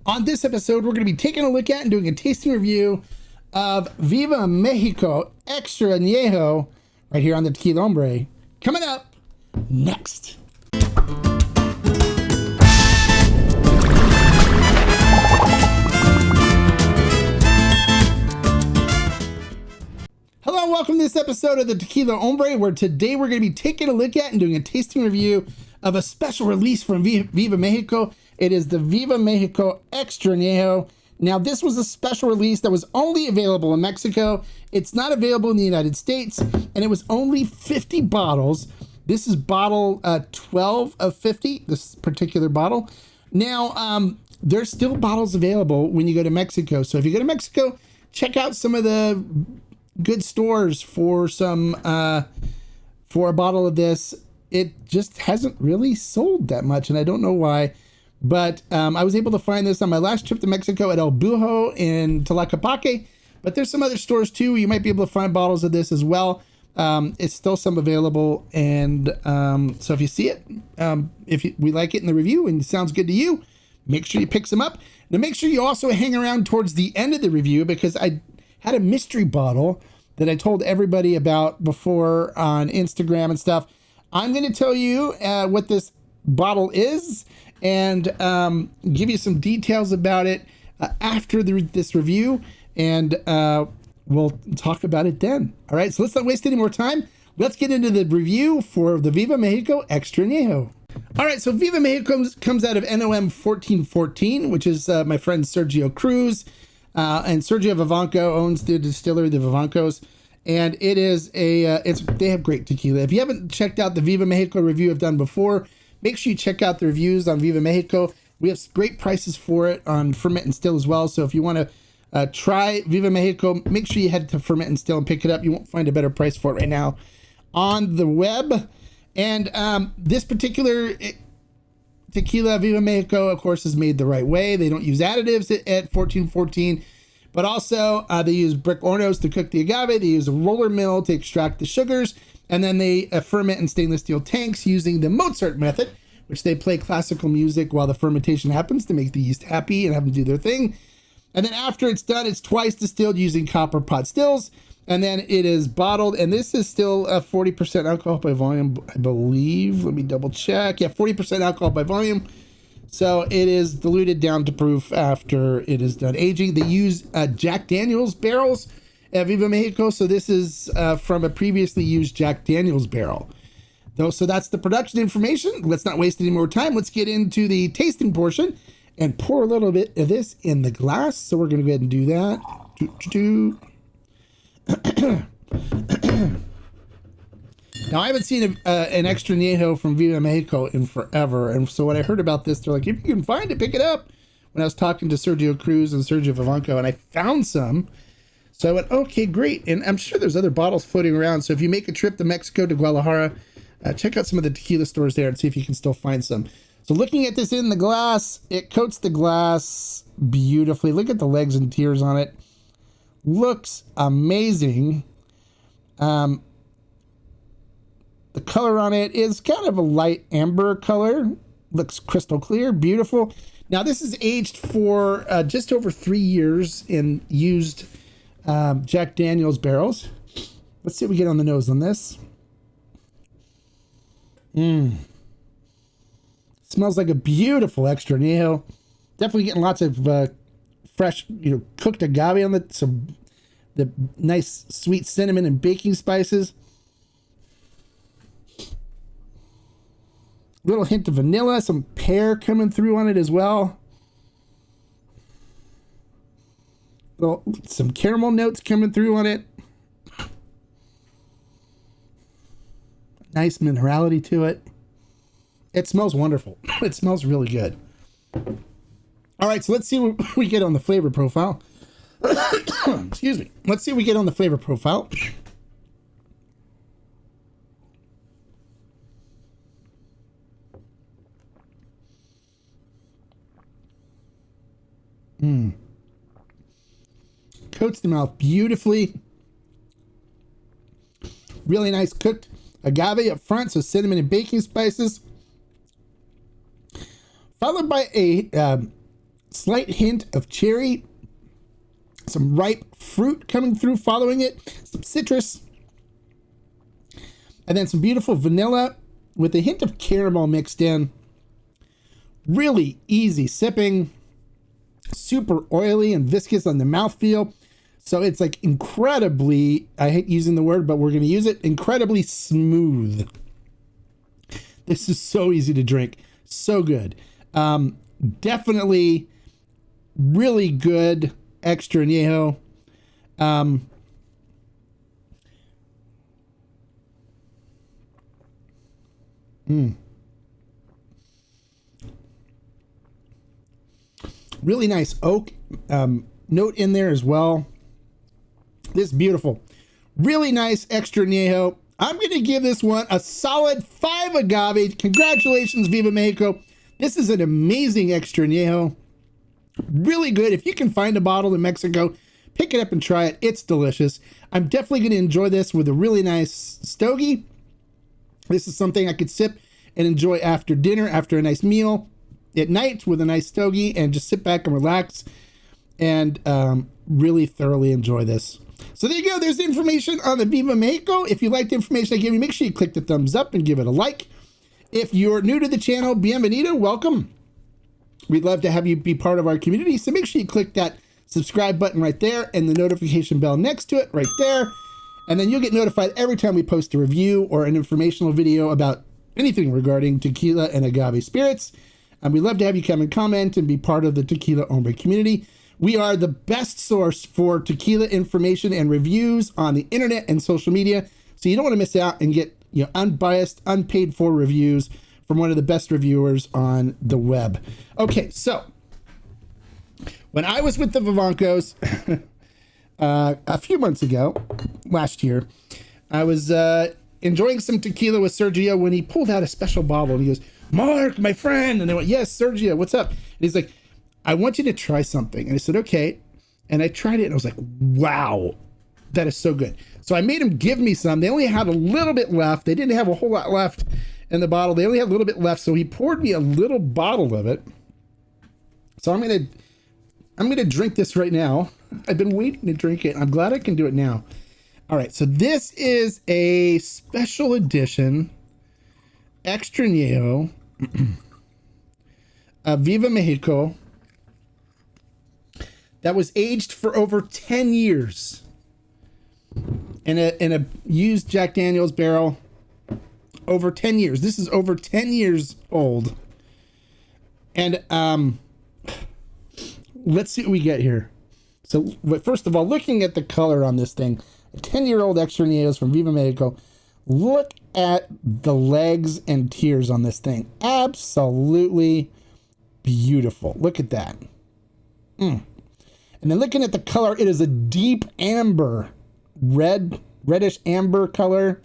On this episode, we're going to be taking a look at and doing a tasting review of Viva Mexico Extra Anejo right here on the Tequila Hombre. Coming up next. Hello and welcome to this episode of the Tequila Hombre, where today we're going to be taking a look at and doing a tasting review of a special release from Viva Mexico. It is the Viva Mexico Extra Anejo. Now, this was a special release that was only available in Mexico. It's not available in the United States, and it was only 50 bottles. This is bottle 12 of 50, this particular bottle. Now, there's still bottles available when you go to Mexico. So if you go to Mexico, check out some of the good stores for some for a bottle of this. It just hasn't really sold that much, and I don't know why. But I was able to find this on my last trip to Mexico at El Bujo in Tlaquepaque. But there's some other stores too. You might be able to find bottles of this as well. It's still some available. And so if you see it, we like it in the review and it sounds good to you, make sure you pick some up. Now make sure you also hang around towards the end of the review, because I had a mystery bottle that I told everybody about before on Instagram and stuff. I'm going to tell you what this bottle is and give you some details about it after this review, and we'll talk about it then. All right, so let's not waste any more time. Let's get into the review for the Viva Mexico Extra Anejo. All right, so Viva Mexico comes out of NOM 1414, which is my friend Sergio Cruz, and Sergio Vivanco owns the distillery, the Vivancos. And it is they have great tequila. If you haven't checked out the Viva Mexico review I've done before, make sure you check out the reviews on Viva Mexico. We have great prices for it on Ferment and Still as well. So if you want to try Viva Mexico, make sure you head to Ferment and Still and pick it up. You won't find a better price for it right now on the web. And this particular tequila, Viva Mexico, of course, is made the right way. They don't use additives at 1414. But also, they use brick hornos to cook the agave. They use a roller mill to extract the sugars. And then they ferment in stainless steel tanks using the Mozart method, which they play classical music while the fermentation happens to make the yeast happy and have them do their thing. And then after it's done, it's twice distilled using copper pot stills. And then it is bottled. And this is still a 40% alcohol by volume, I believe. Let me double check. Yeah, 40% alcohol by volume. So it is diluted down to proof after it is done aging. They use Jack Daniel's barrels at Viva Mexico. So this is from a previously used Jack Daniel's barrel. So that's the production information. Let's not waste any more time. Let's get into the tasting portion and pour a little bit of this in the glass. So we're going to go ahead and do that. Now, I haven't seen an Extra Anejo from Viva Mexico in forever. And so when I heard about this, they're like, if you can find it, pick it up. When I was talking to Sergio Cruz and Sergio Vivanco, and I found some. So I went, okay, great. And I'm sure there's other bottles floating around. So if you make a trip to Mexico, to Guadalajara, check out some of the tequila stores there and see if you can still find some. So looking at this in the glass, it coats the glass beautifully. Look at the legs and tears on it. Looks amazing. The color on it is kind of a light amber color. Looks crystal clear, beautiful. Now, this is aged for just over 3 years in used Jack Daniel's barrels. Let's see what we get on the nose on this. Smells like a beautiful Extra Anejo. Definitely getting lots of fresh, cooked agave on it. The nice sweet cinnamon and baking spices. Little hint of vanilla, some pear coming through on it as well. Some caramel notes coming through on it. Nice minerality to it. It smells wonderful. It smells really good. All right, so let's see what we get on the flavor profile. Excuse me. Let's see what we get on the flavor profile. Coats the mouth beautifully. Really nice cooked agave up front, so cinnamon and baking spices. Followed by a Slight hint of cherry, some ripe fruit coming through following it, some citrus, and then some beautiful vanilla with a hint of caramel mixed in. Really easy sipping, super oily and viscous on the mouthfeel. So it's like incredibly, I hate using the word, but we're going to use it, incredibly smooth. This is so easy to drink. So good. Definitely really good extra añejo. Really nice oak note in there as well. This is beautiful. Really nice extra añejo. I'm going to give this one a solid 5 agave. Congratulations, Viva Mexico. This is an amazing extra añejo. Really good. If you can find a bottle in Mexico, pick it up and try it. It's delicious. I'm definitely going to enjoy this with a really nice stogie. This is something I could sip and enjoy after dinner, after a nice meal, at night with a nice stogie, and just sit back and relax and really thoroughly enjoy this. So there you go. There's the information on the Viva Mexico. If you like the information I gave you, make sure you click the thumbs up and give it a like. If you're new to the channel, bienvenido, welcome. We'd love to have you be part of our community. So make sure you click that subscribe button right there and the notification bell next to it right there. And then you'll get notified every time we post a review or an informational video about anything regarding tequila and agave spirits. And we'd love to have you come and comment and be part of the Tequila Hombre community. We are the best source for tequila information and reviews on the internet and social media. So you don't want to miss out and get unbiased, unpaid for reviews from one of the best reviewers on the web. Okay, so when I was with the Vivancos a few months ago, last year, I was enjoying some tequila with Sergio when he pulled out a special bottle and he goes, "Mark, my friend." And I went, "Yes, Sergio, what's up?" And he's like, "I want you to try something." And I said, "Okay." And I tried it and I was like, wow, that is so good. So I made him give me some. They only had a little bit left. They didn't have a whole lot left in the bottle. They only had a little bit left. So he poured me a little bottle of it. So I'm going to drink this right now. I've been waiting to drink it. I'm glad I can do it now. All right. So this is a special edition extra añejo Viva Mexico that was aged for over 10 years in a used Jack Daniel's barrel. Over 10 years. This is over 10 years old. And let's see what we get here. So first of all, looking at the color on this thing, a 10-year-old extra añejos from Viva Mexico. Look at the legs and tiers on this thing. Absolutely beautiful. Look at that. And then looking at the color, it is a deep amber, reddish amber color.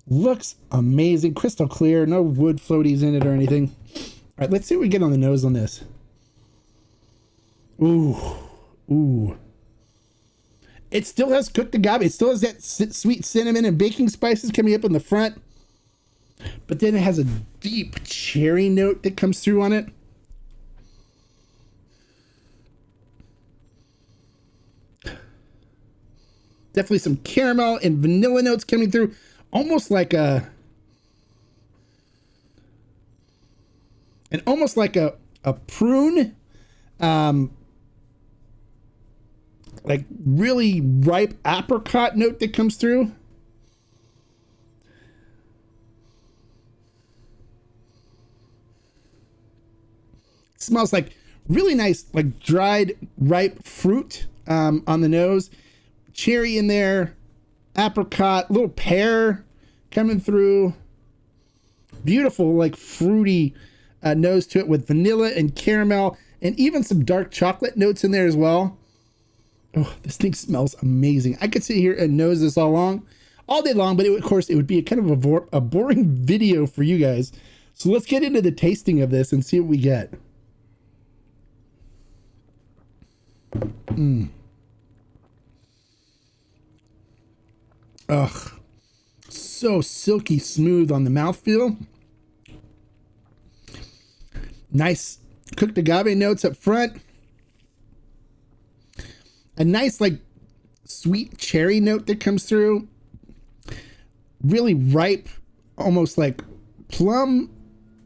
Looks amazing. Crystal clear. No wood floaties in it or anything. All right, let's see what we get on the nose on this. Ooh. It still has cooked agave. It still has that sweet cinnamon and baking spices coming up in the front. But then it has a deep cherry note that comes through on it. Definitely some caramel and vanilla notes coming through. Almost like a prune, like really ripe apricot note that comes through. It smells like really nice, like dried ripe fruit on the nose. Cherry in there, apricot, little pear coming through. Beautiful, like fruity nose to it with vanilla and caramel and even some dark chocolate notes in there as well. Oh, this thing smells amazing. I could sit here and nose this all day long, but of course it would be a kind of a boring video for you guys. So let's get into the tasting of this and see what we get. Ugh, so silky smooth on the mouthfeel. Nice cooked agave notes up front. a nice like sweet cherry note that comes through. Really ripe, almost like plum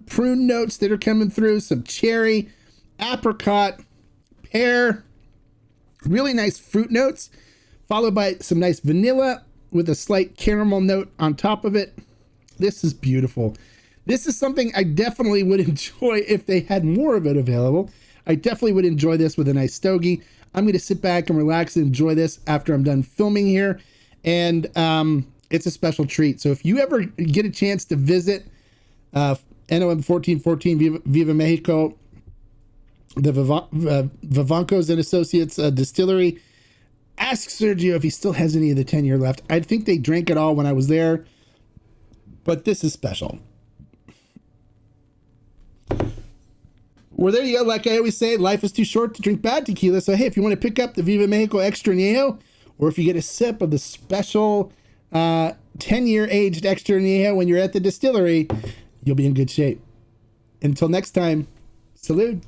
prune notes that are coming through. Some cherry, apricot, pear, really nice fruit notes, followed by some nice vanilla with a slight caramel note on top of it. This is beautiful. This is something I definitely would enjoy if they had more of it available. I definitely would enjoy this with a nice stogie. I'm going to sit back and relax and enjoy this after I'm done filming here. And it's a special treat. So if you ever get a chance to visit NOM 1414 Viva Mexico, the Vivancos and Associates distillery, ask Sergio if he still has any of the 10-year left. I think they drank it all when I was there, but this is special. Well, there you go. Like I always say, life is too short to drink bad tequila. So, hey, if you want to pick up the Viva Mexico Extra Anejo, or if you get a sip of the special 10-year aged Extra Anejo when you're at the distillery, you'll be in good shape. Until next time, salud.